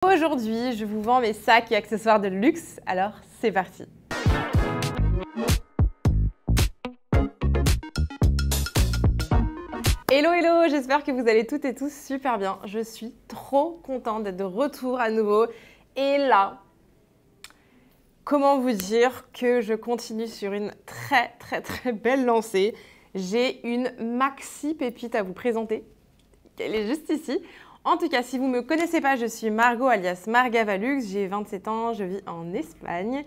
Aujourd'hui, je vous vends mes sacs et accessoires de luxe, alors c'est parti! Hello hello, j'espère que vous allez toutes et tous super bien. Je suis trop contente d'être de retour à nouveau. Et là, comment vous dire que je continue sur une très belle lancée. J'ai une maxi pépite à vous présenter. Elle est juste ici. En tout cas, si vous ne me connaissez pas, je suis Margot alias Margavalux, j'ai 27 ans, je vis en Espagne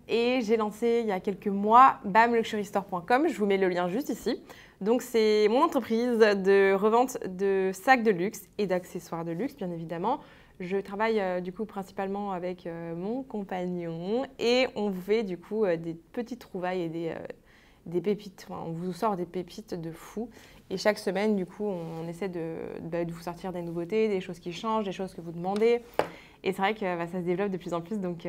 et j'ai lancé il y a quelques mois bamluxurystore.com, je vous mets le lien juste ici. Donc c'est mon entreprise de revente de sacs de luxe et d'accessoires de luxe bien évidemment. Je travaille du coup principalement avec mon compagnon et on vous fait du coup des petites trouvailles et des pépites, enfin, on vous sort des pépites de fou. Et chaque semaine, du coup, on essaie de vous sortir des nouveautés, des choses qui changent, des choses que vous demandez. Et c'est vrai que ça se développe de plus en plus. Donc,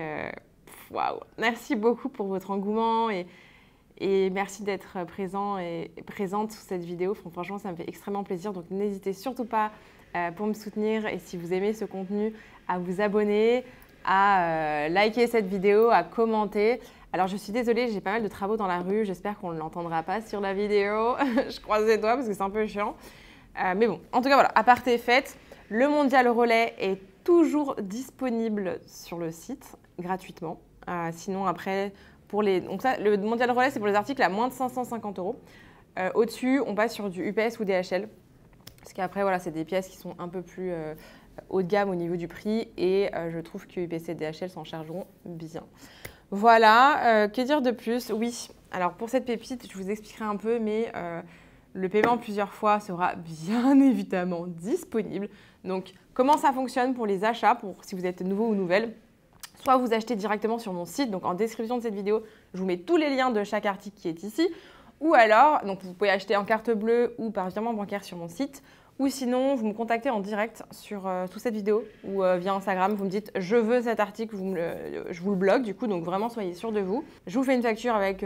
waouh! Merci beaucoup pour votre engouement et merci d'être présent et présente sur cette vidéo. Franchement, ça me fait extrêmement plaisir. Donc, n'hésitez surtout pas pour me soutenir et si vous aimez ce contenu, à vous abonner, à liker cette vidéo, à commenter. Alors, je suis désolée, j'ai pas mal de travaux dans la rue. J'espère qu'on ne l'entendra pas sur la vidéo. Je croise les doigts parce que c'est un peu chiant. Mais bon, en tout cas, voilà, aparté fait, le Mondial Relais est toujours disponible sur le site gratuitement. Sinon, après, donc ça, le Mondial Relais, c'est pour les articles à moins de 550 €. Au-dessus, on passe sur du UPS ou DHL. Parce qu'après, voilà, c'est des pièces qui sont un peu plus haut de gamme au niveau du prix. Et je trouve que UPS et DHL s'en chargeront bien. Voilà, que dire de plus? Oui, alors pour cette pépite, je vous expliquerai un peu, mais le paiement plusieurs fois sera bien évidemment disponible. Donc, comment ça fonctionne pour les achats, si vous êtes nouveau ou nouvelle? Soit vous achetez directement sur mon site, donc en description de cette vidéo, je vous mets tous les liens de chaque article qui est ici. Ou alors, donc vous pouvez acheter en carte bleue ou par virement bancaire sur mon site. Ou sinon, vous me contactez en direct sous cette vidéo ou via Instagram. Vous me dites « je veux cet article », je vous le bloque du coup, donc vraiment soyez sûr de vous. Je vous fais une facture avec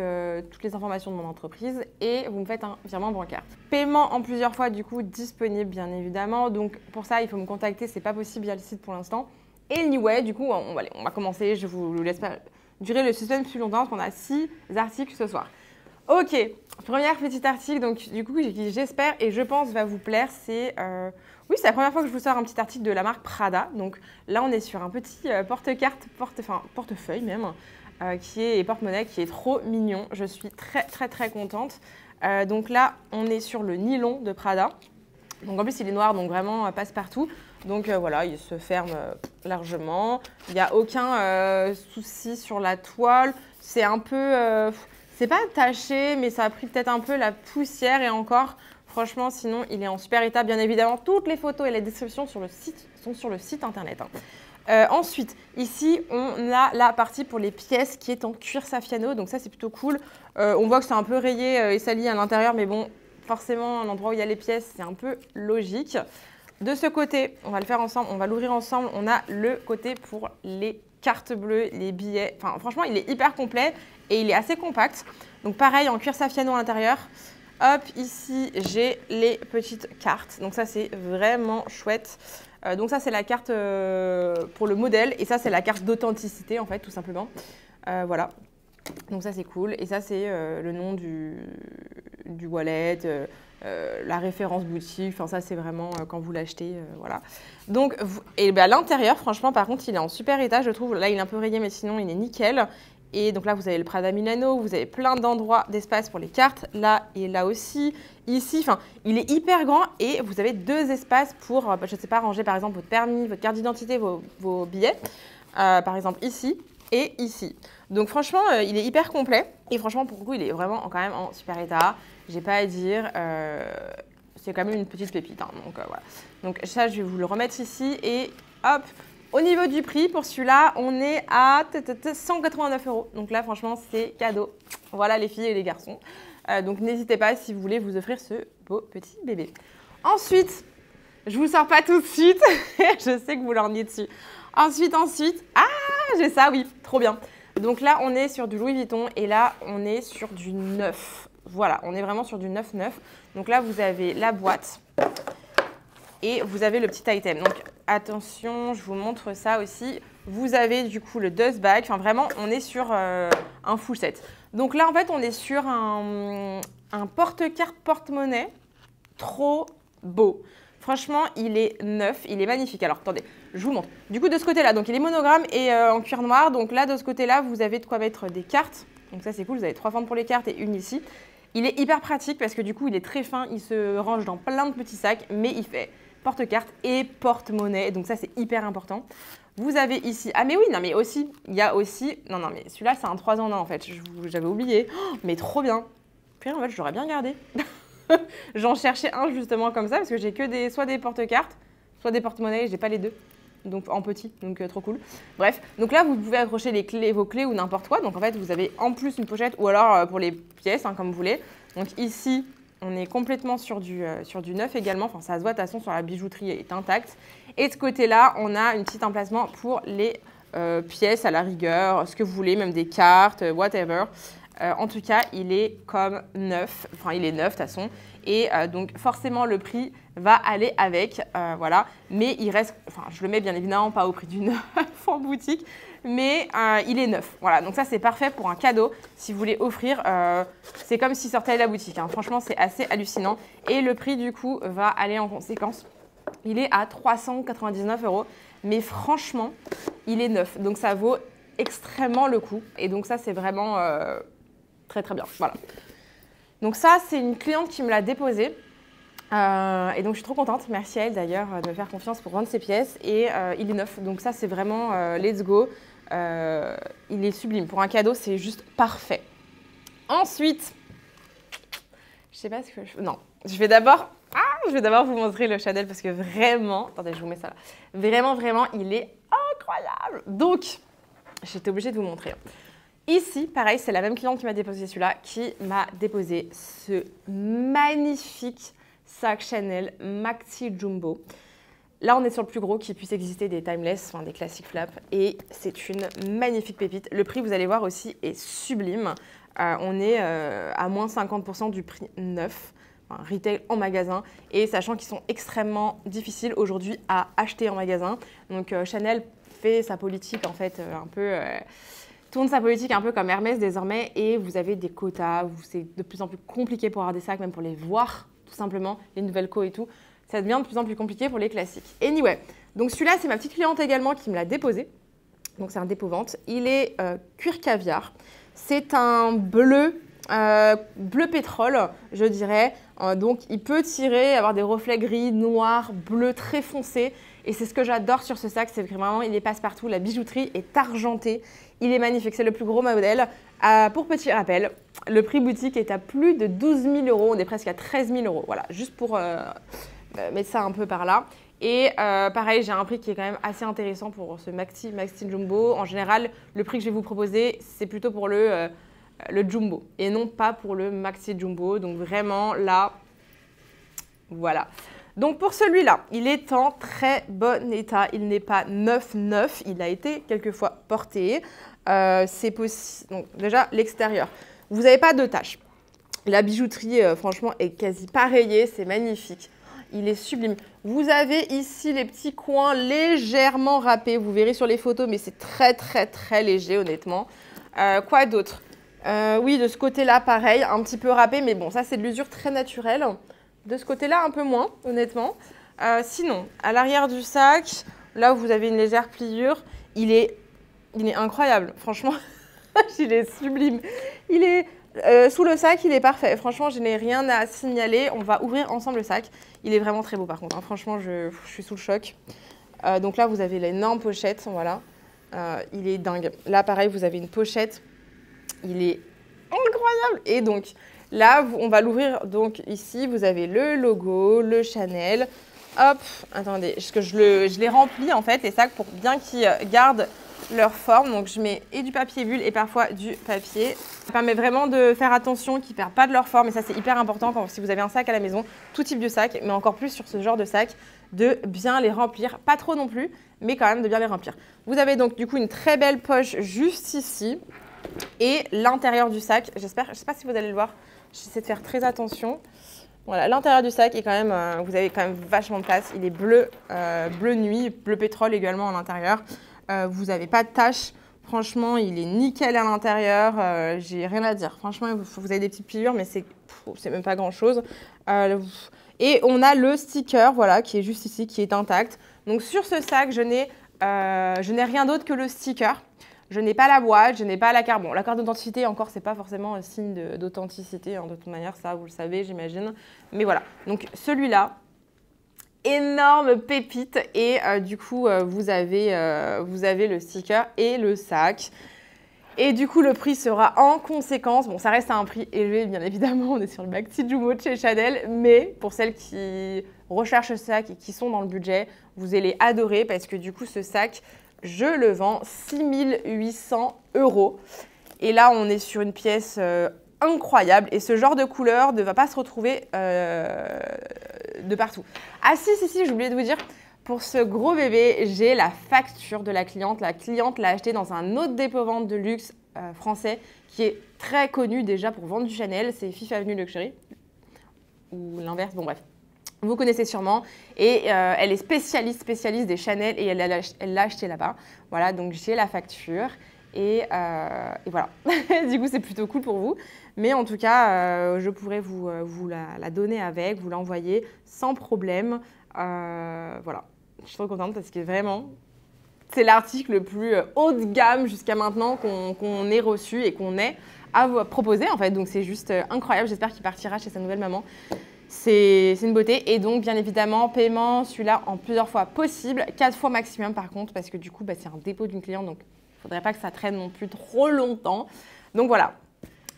toutes les informations de mon entreprise et vous me faites un virement bancaire. Paiement en plusieurs fois du coup disponible bien évidemment. Donc pour ça, il faut me contacter, c'est pas possible via le site pour l'instant. Et anyway, du coup, on va commencer. Je vous laisse pas durer le suspense plus longtemps parce qu'on a 6 articles ce soir. Ok, premier petit article, donc du coup, j'espère et je pense va vous plaire, c'est oui, c'est la première fois que je vous sors un petit article de la marque Prada. Donc là, on est sur un petit porte-carte, portefeuille même, et porte-monnaie qui est trop mignon. Je suis très contente. Donc là, on est sur le nylon de Prada. Donc en plus, il est noir, donc vraiment passe partout. Donc voilà, il se ferme largement. Il n'y a aucun souci sur la toile. C'est un peu... c'est pas taché, mais ça a pris peut-être un peu la poussière et encore, franchement, sinon, il est en super état. Bien évidemment, toutes les photos et les descriptions sur le site sont sur le site internet. Ensuite, ici, on a la partie pour les pièces qui est en cuir Saffiano. Donc ça, c'est plutôt cool. On voit que c'est un peu rayé et sali à l'intérieur, mais bon, forcément, l'endroit où il y a les pièces, c'est un peu logique. De ce côté, on va le faire ensemble, on va l'ouvrir ensemble. On a le côté pour les cartes bleues, les billets. Enfin, franchement, il est hyper complet. Et il est assez compact. Donc pareil, en cuir Saffiano à l'intérieur. Hop, ici, j'ai les petites cartes. Donc ça, c'est vraiment chouette. Donc ça, c'est la carte pour le modèle. Et ça, c'est la carte d'authenticité, en fait, tout simplement. Voilà. Donc ça, c'est cool. Et ça, c'est le nom du wallet, la référence boutique. Enfin, ça, c'est vraiment quand vous l'achetez. Voilà. Donc, et ben, à l'intérieur, franchement, par contre, il est en super état, je trouve. Là, il est un peu rayé, mais sinon, il est nickel. Et donc là, vous avez le Prada Milano, vous avez plein d'endroits d'espace pour les cartes. Là et là aussi. Ici, enfin, il est hyper grand et vous avez 2 espaces pour, je ne sais pas, ranger par exemple votre permis, votre carte d'identité, vos billets. Par exemple ici et ici. Donc franchement, il est hyper complet. Et franchement, pour le coup, il est vraiment quand même en super état. J'ai pas à dire. C'est quand même une petite pépite. Hein, donc voilà. Donc ça, je vais vous le remettre ici et hop. Au niveau du prix, pour celui-là, on est à 189 €. Donc là, franchement, c'est cadeau. Voilà les filles et les garçons. Donc n'hésitez pas si vous voulez vous offrir ce beau petit bébé. Ensuite, je vous sors pas tout de suite. Je sais que vous lorgnez dessus. Ensuite, ah, j'ai ça, oui, trop bien. Donc là, on est sur du Louis Vuitton et là, on est sur du neuf. Voilà, on est vraiment sur du neuf. Donc là, vous avez la boîte. Et vous avez le petit item. Donc, attention, je vous montre ça aussi. Vous avez du coup le dust bag. Enfin, vraiment, on est sur un full set. Donc là, en fait, on est sur un porte-carte porte-monnaie trop beau. Franchement, il est neuf, il est magnifique. Alors, attendez, je vous montre. Du coup, de ce côté-là, donc il est monogramme et en cuir noir. Donc là, de ce côté-là, vous avez de quoi mettre des cartes. Donc ça, c'est cool. Vous avez 3 fentes pour les cartes et une ici. Il est hyper pratique parce que du coup, il est très fin. Il se range dans plein de petits sacs, mais il fait porte-carte et porte-monnaie. Donc ça, c'est hyper important. Vous avez ici… Ah mais oui, non mais aussi, il y a aussi… Non, non, mais celui-là, c'est un 3 en 1 en fait. J'avais oublié. Oh, mais trop bien. Puis en fait, je l'aurais bien gardé. J'en cherchais un justement comme ça parce que j'ai que soit des porte-cartes, soit des porte-monnaies, j'ai pas les deux. Donc en petit, donc trop cool. Bref, donc là vous pouvez accrocher les clés, vos clés ou n'importe quoi. Donc en fait vous avez en plus une pochette ou alors pour les pièces comme vous voulez. Donc ici on est complètement sur du neuf également. Enfin ça se voit de toute façon sur la bijouterie est intacte. Et de ce côté-là on a une petite emplacement pour les pièces à la rigueur, ce que vous voulez, même des cartes, whatever. En tout cas, il est comme neuf, enfin il est neuf de toute façon, et donc forcément le prix va aller avec, voilà, mais il reste, enfin je le mets bien évidemment pas au prix du neuf en boutique, mais il est neuf, voilà, donc ça c'est parfait pour un cadeau, si vous voulez offrir, c'est comme s'il sortait de la boutique, hein. Franchement c'est assez hallucinant, et le prix du coup va aller en conséquence, il est à 399 €, mais franchement il est neuf, donc ça vaut extrêmement le coup, et donc ça c'est vraiment… très très bien, voilà. Donc ça, c'est une cliente qui me l'a déposé. Et donc je suis trop contente, merci à elle d'ailleurs de me faire confiance pour vendre ses pièces. Et il est neuf, donc ça c'est vraiment let's go. Il est sublime, pour un cadeau c'est juste parfait. Ensuite, je sais pas ce que je… Non, je vais d'abord vous montrer le Chanel parce que vraiment… Attendez, je vous mets ça là. Vraiment, vraiment, il est incroyable. Donc, j'étais obligée de vous montrer. Ici, pareil, c'est la même cliente qui m'a déposé celui-là, qui m'a déposé ce magnifique sac Chanel Maxi Jumbo. Là, on est sur le plus gros qui puisse exister des timeless, enfin des classiques flaps, et c'est une magnifique pépite. Le prix, vous allez voir aussi, est sublime. On est à moins 50% du prix neuf, enfin, retail en magasin, et sachant qu'ils sont extrêmement difficiles aujourd'hui à acheter en magasin. Donc Chanel fait sa politique en fait un peu… tourne sa politique un peu comme Hermès désormais et vous avez des quotas, c'est de plus en plus compliqué pour avoir des sacs, même pour les voir tout simplement, les nouvelles co et tout. Ça devient de plus en plus compliqué pour les classiques. Anyway, donc celui-là c'est ma petite cliente également qui me l'a déposé. Donc c'est un dépôt-vente. Il est cuir caviar. C'est un bleu, bleu pétrole, je dirais. Donc il peut tirer, avoir des reflets gris, noirs, bleus très foncés. Et c'est ce que j'adore sur ce sac, c'est que vraiment il est passe-partout. La bijouterie est argentée. Il est magnifique, c'est le plus gros modèle. Pour petit rappel, le prix boutique est à plus de 12 000 €. On est presque à 13 000 €. Voilà, juste pour mettre ça un peu par là. Et pareil, j'ai un prix qui est quand même assez intéressant pour ce Maxi Jumbo. En général, le prix que je vais vous proposer, c'est plutôt pour le Jumbo et non pas pour le Maxi Jumbo. Donc vraiment là, voilà. Donc pour celui-là, il est en très bon état. Il n'est pas neuf, il a été quelquefois porté. C'est possible. Donc déjà, l'extérieur. Vous n'avez pas de taches. La bijouterie, franchement, est quasi pareillée. C'est magnifique. Il est sublime. Vous avez ici les petits coins légèrement râpés. Vous verrez sur les photos, mais c'est très, très, très léger, honnêtement. Quoi d'autre? Oui, de ce côté-là, pareil, un petit peu râpé, mais bon, ça, c'est de l'usure très naturelle. De ce côté-là, un peu moins, honnêtement. Sinon, à l'arrière du sac, là où vous avez une légère pliure, il est incroyable. Franchement, il est sublime. Il est sous le sac, il est parfait. Franchement, je n'ai rien à signaler. On va ouvrir ensemble le sac. Il est vraiment très beau, par contre. Hein. Franchement, je suis sous le choc. Donc là, vous avez l'énorme pochette. Voilà. Il est dingue. Là, pareil, vous avez une pochette. Il est incroyable. Et donc… là, on va l'ouvrir. Donc ici, vous avez le logo, le Chanel. Hop, attendez, parce que je les remplis en fait, les sacs, pour bien qu'ils gardent leur forme. Donc je mets et du papier bulle et parfois du papier. Ça permet vraiment de faire attention qu'ils ne perdent pas de leur forme. Et ça, c'est hyper important si vous avez un sac à la maison, tout type de sac, mais encore plus sur ce genre de sac, de bien les remplir. Pas trop non plus, mais quand même de bien les remplir. Vous avez donc du coup une très belle poche juste ici. Et l'intérieur du sac, j'espère, je ne sais pas si vous allez le voir. J'essaie de faire très attention. Voilà, l'intérieur du sac est quand même, vous avez quand même vachement de place. Il est bleu, bleu nuit, bleu pétrole également à l'intérieur. Vous n'avez pas de taches. Franchement, il est nickel à l'intérieur. J'ai rien à dire. Franchement, vous avez des petites pliures, mais c'est même pas grand-chose. Et on a le sticker, voilà, qui est juste ici, qui est intact. Donc sur ce sac, je n'ai rien d'autre que le sticker. Je n'ai pas la boîte, je n'ai pas la carte. Bon, la carte d'authenticité, encore, c'est pas forcément un signe d'authenticité. Hein, de toute manière, ça, vous le savez, j'imagine. Mais voilà. Donc, celui-là, énorme pépite. Et du coup, vous avez le sticker et le sac. Et du coup, le prix sera en conséquence. Bon, ça reste à un prix élevé, bien évidemment. On est sur le Maxi Jumbo de chez Chanel. Mais pour celles qui recherchent ce sac et qui sont dans le budget, vous allez adorer parce que du coup, ce sac, je le vends 6 800 €. Et là, on est sur une pièce incroyable. Et ce genre de couleur ne va pas se retrouver de partout. Ah si, j'ai oublié de vous dire, pour ce gros bébé, j'ai la facture de la cliente. La cliente l'a acheté dans un autre dépôt-vente de luxe français qui est très connu déjà pour vendre du Chanel. C'est Fifth Avenue Luxury. Ou l'inverse, bon bref. Vous connaissez sûrement. Et elle est spécialiste des Chanel et elle l'a acheté là-bas. Voilà, donc j'ai la facture. Et voilà. Du coup, c'est plutôt cool pour vous. Mais en tout cas, je pourrais vous la donner avec, vous l'envoyer sans problème. Voilà. Je suis trop contente parce que vraiment, c'est l'article le plus haut de gamme jusqu'à maintenant qu'on ait reçu et qu'on ait à vous proposer en fait. Donc, c'est juste incroyable. J'espère qu'il partira chez sa nouvelle maman. C'est une beauté. Et donc, bien évidemment, paiement, celui-là, en plusieurs fois possible. 4 fois maximum, par contre, parce que du coup, c'est un dépôt d'une cliente. Donc, il ne faudrait pas que ça traîne non plus trop longtemps. Donc, voilà.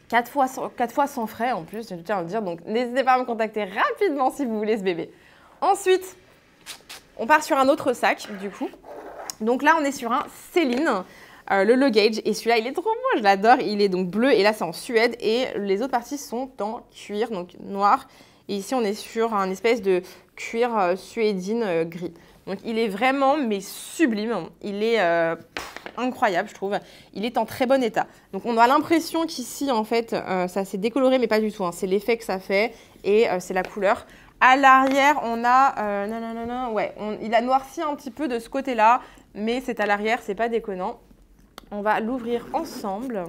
4 fois sans frais, en plus, je tiens à le dire. Donc, n'hésitez pas à me contacter rapidement si vous voulez ce bébé. Ensuite, on part sur un autre sac, du coup. Donc là, on est sur un Céline, le luggage. Et celui-là, il est trop beau, je l'adore. Il est donc bleu et là, c'est en Suède. Et les autres parties sont en cuir, donc noir. Et ici, on est sur un espèce de cuir suédine gris. Donc, il est vraiment, mais sublime. Il est incroyable, je trouve. Il est en très bon état. Donc, on a l'impression qu'ici, en fait, ça s'est décoloré, mais pas du tout. Hein. C'est l'effet que ça fait et c'est la couleur. À l'arrière, on a... il a noirci un petit peu de ce côté-là, mais c'est à l'arrière, c'est pas déconnant. On va l'ouvrir ensemble,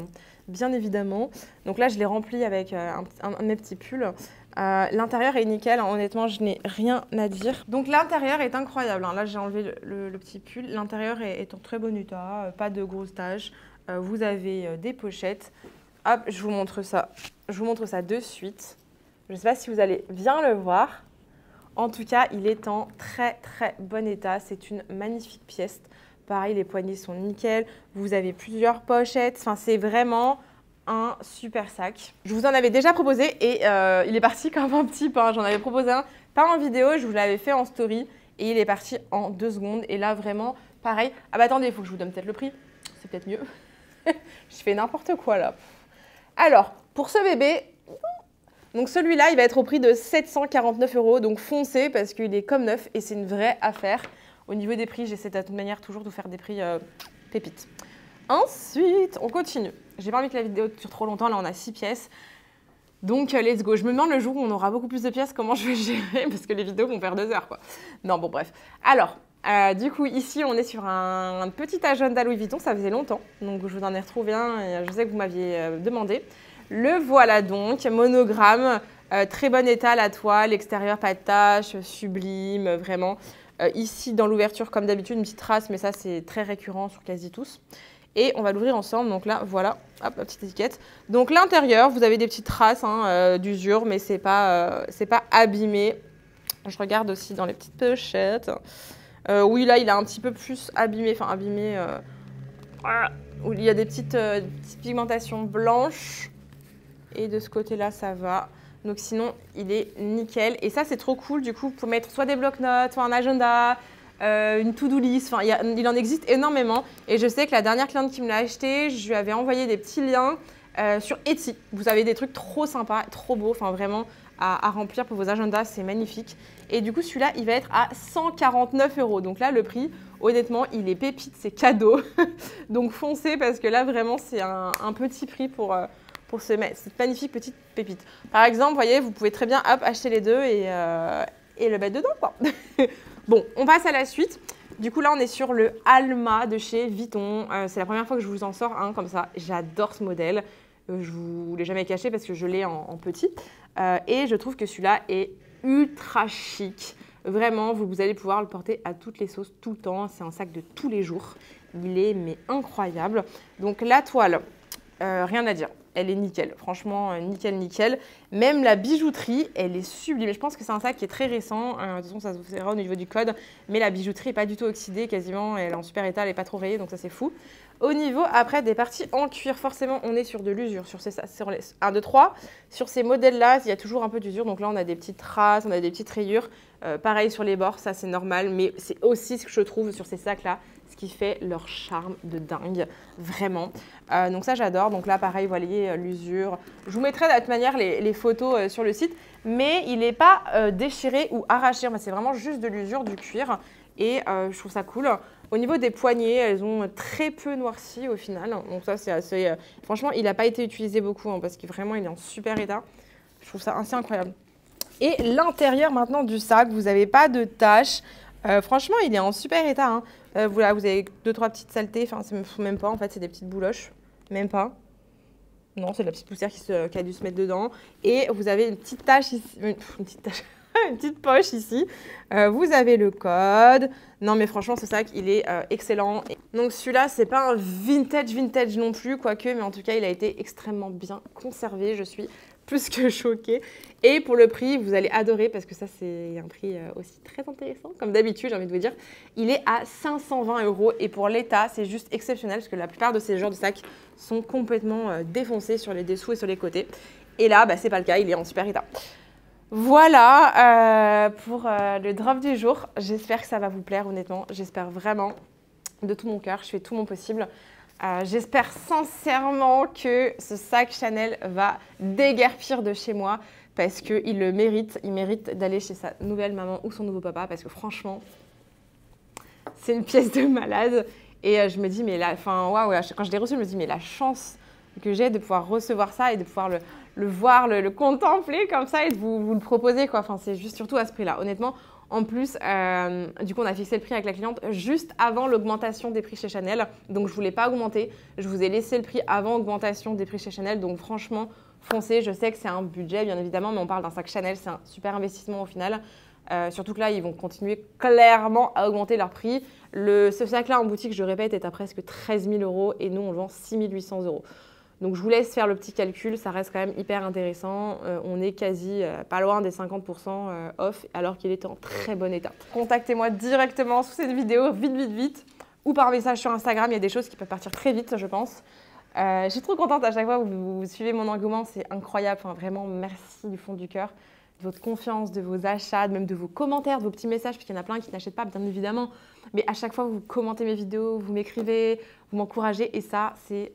bien évidemment. Donc là, je l'ai rempli avec un de mes petits pulls. L'intérieur est nickel, hein. Honnêtement, je n'ai rien à dire. Donc l'intérieur est incroyable, hein. Là, j'ai enlevé le petit pull. L'intérieur est en très bon état, pas de grosses taches. Vous avez des pochettes. Hop, je vous montre ça. Je vous montre ça de suite. Je ne sais pas si vous allez bien le voir. En tout cas, il est en très très bon état. C'est une magnifique pièce. Pareil, les poignées sont nickel. Vous avez plusieurs pochettes. Enfin, c'est vraiment un super sac. Je vous en avais déjà proposé et il est parti comme un petit pain. J'en avais proposé un, pas en vidéo, je vous l'avais fait en story et il est parti en 2 secondes. Et là, vraiment, pareil. Ah bah attendez, il faut que je vous donne peut-être le prix. C'est peut-être mieux. Je fais n'importe quoi là. Alors, pour ce bébé, donc celui-là, il va être au prix de 749 €. Donc foncez parce qu'il est comme neuf et c'est une vraie affaire. Au niveau des prix, j'essaie de toute manière toujours de vous faire des prix pépites. Ensuite, on continue. J'ai pas envie que la vidéo dure trop longtemps. Là, on a 6 pièces. Donc, let's go. Je me demande le jour où on aura beaucoup plus de pièces, comment je vais gérer parce que les vidéos vont faire 2 heures, quoi. Non, bon, bref. Alors, du coup, ici, on est sur un petit agenda Louis Vuitton. Ça faisait longtemps. Donc, je vous en ai retrouvé un et je sais que vous m'aviez demandé. Le voilà donc, monogramme, très bon état, la toile, l'extérieur, pas de tache, sublime, vraiment. Ici, dans l'ouverture, comme d'habitude, une petite trace, mais ça, c'est très récurrent sur quasi tous. Et on va l'ouvrir ensemble. Donc là, voilà, hop, la petite étiquette. Donc l'intérieur, vous avez des petites traces d'usure, mais c'est pas abîmé. Je regarde aussi dans les petites pochettes. Oui, là, il est un petit peu plus abîmé, enfin abîmé. Où il y a des petites pigmentations blanches. Et de ce côté-là, ça va. Donc sinon, il est nickel. Et ça, c'est trop cool. Du coup, vous pouvez mettre soit des blocs-notes, soit un agenda, une to-do list. Enfin, il en existe énormément. Et je sais que la dernière cliente qui me l'a acheté, je lui avais envoyé des petits liens sur Etsy. Vous avez des trucs trop sympas, trop beaux. Enfin, vraiment à remplir pour vos agendas. C'est magnifique. Et du coup, celui-là, il va être à 149 €. Donc là, le prix, honnêtement, il est pépite. C'est cadeau. Donc foncez parce que là, vraiment, c'est un petit prix pour pour cette magnifique petite pépite. Par exemple, vous voyez, vous pouvez très bien hop, acheter les deux et le mettre dedans, quoi. Bon, on passe à la suite. Du coup, là, on est sur le Alma de chez Vuitton. C'est la première fois que je vous en sors un comme ça. J'adore ce modèle. Je ne vous l'ai jamais caché parce que je l'ai en petit. Et je trouve que celui-là est ultra chic. Vraiment, vous allez pouvoir le porter à toutes les sauces, tout le temps. C'est un sac de tous les jours. Il est mais incroyable. Donc, la toile, rien à dire. Elle est nickel, franchement, nickel, nickel. Même la bijouterie, elle est sublime. Je pense que c'est un sac qui est très récent. De toute façon, ça se verra au niveau du code. Mais la bijouterie n'est pas du tout oxydée, quasiment. Elle est en super état, elle n'est pas trop rayée, donc ça, c'est fou. Au niveau, après, des parties en cuir, forcément, on est sur de l'usure. Sur les 1, 2, 3. Sur ces modèles-là, il y a toujours un peu d'usure. Donc là, on a des petites traces, on a des petites rayures. Pareil sur les bords, ça, c'est normal. Mais c'est aussi ce que je trouve sur ces sacs-là, ce qui fait leur charme de dingue, vraiment. Donc ça, j'adore. Donc là, pareil, vous voyez, l'usure. Je vous mettrai de toute manière les photos sur le site, mais il n'est pas déchiré ou arraché. C'est vraiment juste de l'usure, du cuir, et je trouve ça cool. Au niveau des poignées, elles ont très peu noirci au final. Donc ça, c'est assez... franchement, il n'a pas été utilisé beaucoup, parce qu'il vraiment, il est en super état. Je trouve ça assez incroyable. Et l'intérieur maintenant du sac, vous n'avez pas de taches. Franchement, il est en super état. Voilà, vous avez 2-3 petites saletés. Enfin, c'est même pas, en fait, c'est des petites bouloches. Même pas. Non, c'est de la petite poussière qui a dû se mettre dedans. Et vous avez une petite tache ici. Une petite tache. Une petite poche ici. Vous avez le code. Non, mais franchement, ce sac, il est excellent. Donc, celui-là, c'est pas un vintage non plus, quoique. Mais en tout cas, il a été extrêmement bien conservé. Je suis plus que choquée. Et pour le prix, vous allez adorer parce que ça, c'est un prix aussi très intéressant. Comme d'habitude, j'ai envie de vous dire, il est à 520 € et pour l'état, c'est juste exceptionnel parce que la plupart de ces genres de sacs sont complètement défoncés sur les dessous et sur les côtés. Et là, c'est pas le cas, il est en super état. Voilà pour le drop du jour. J'espère que ça va vous plaire, honnêtement. J'espère vraiment de tout mon cœur. Je fais tout mon possible. J'espère sincèrement que ce sac Chanel va déguerpir de chez moi parce qu'il le mérite. Il mérite d'aller chez sa nouvelle maman ou son nouveau papa parce que franchement, c'est une pièce de malade. Et je me dis, mais là, enfin, waouh, quand je l'ai reçu, je me dis, mais la chance que j'ai de pouvoir recevoir ça et de pouvoir le voir, le contempler comme ça et de vous le proposer, quoi. Enfin, c'est juste surtout à ce prix-là. Honnêtement, en plus, du coup, on a fixé le prix avec la cliente juste avant l'augmentation des prix chez Chanel. Donc, je ne voulais pas augmenter. Je vous ai laissé le prix avant l'augmentation des prix chez Chanel. Donc, franchement, foncez. Je sais que c'est un budget, bien évidemment, mais on parle d'un sac Chanel. C'est un super investissement au final. Surtout que là, ils vont continuer clairement à augmenter leur prix. Ce sac-là, en boutique, je le répète, est à presque 13 000 € et nous, on le vend 6 800 €. Donc, je vous laisse faire le petit calcul. Ça reste quand même hyper intéressant. On est quasi pas loin des 50% off alors qu'il est en très bon état. Contactez-moi directement sous cette vidéo, vite, ou par message sur Instagram. Il y a des choses qui peuvent partir très vite, je pense. Je suis trop contente à chaque fois que vous suivez mon engouement. C'est incroyable. Enfin, vraiment, merci du fond du cœur. De votre confiance, de vos achats, même de vos commentaires, de vos petits messages, parce qu'il y en a plein qui n'achètent pas, bien évidemment. Mais à chaque fois, vous commentez mes vidéos, vous m'écrivez, vous m'encouragez. Et ça, c'est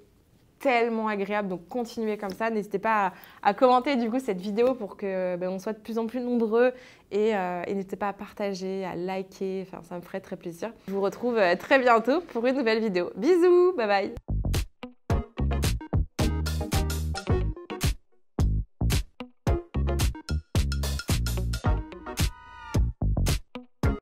tellement agréable, donc continuez comme ça. N'hésitez pas à commenter du coup cette vidéo pour que on soit de plus en plus nombreux et n'hésitez pas à partager, à liker, enfin ça me ferait très plaisir. Je vous retrouve très bientôt pour une nouvelle vidéo. Bisous, bye bye.